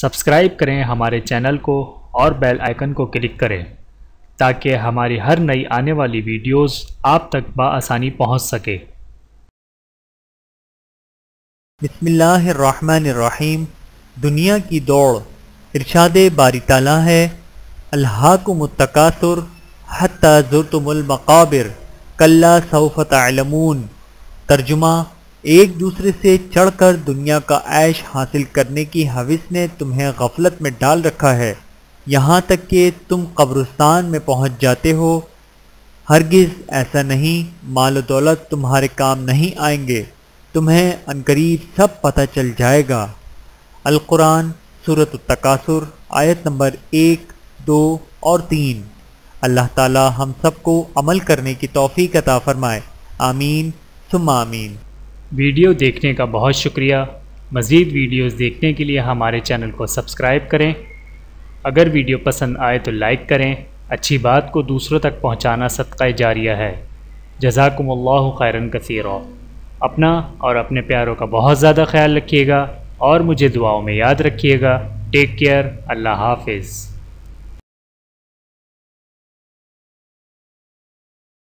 Subscribe کریں ہمارے channel کو اور بیل آئیکن کو کلک کریں تاکہ ہماری ہر نئی آنے والی ویڈیوز آپ تک بآسانی پہنچ سکے۔ بسم اللہ الرحمن الرحیم۔ دنیا کی دوڑ، ارشاد باری تعالیٰ ہے، الہاکم التکاثر حتی زرتم المقابر کلا سوف تعلمون۔ ترجمہ: ایک دوسرے سے چڑھ کر دنیا کا عیش حاصل کرنے کی ہوس نے تمہیں غفلت میں ڈال رکھا ہے، یہاں تک کہ تم قبرستان میں پہنچ جاتے ہو۔ ہرگز ایسا نہیں، مال و دولت تمہارے کام نہیں آئیں گے، تمہیں عنقریب سب پتہ چل جائے گا۔ القرآن سورۃ التکاثر آیت نمبر 1، 2 اور 3۔ اللہ تعالی ہم سب کو عمل کرنے کی توفیق عطا فرمائے، آمین ثم آمین۔ ویڈیو دیکھنے کا بہت شکریہ۔ مزید ویڈیوز دیکھنے کے لیے ہمارے چینل کو سبسکرائب کریں۔ اگر ویڈیو پسند آئے تو لائک کریں۔ اچھی بات کو دوسروں تک پہنچانا صدقہ جاریہ ہے۔ جزاکم اللہ خیرا کثیرا۔ اپنا اور اپنے پیاروں کا بہت زیادہ خیال رکھیے گا اور مجھے دعاؤں میں یاد رکھیے گا۔ Take care. اللہ حافظ۔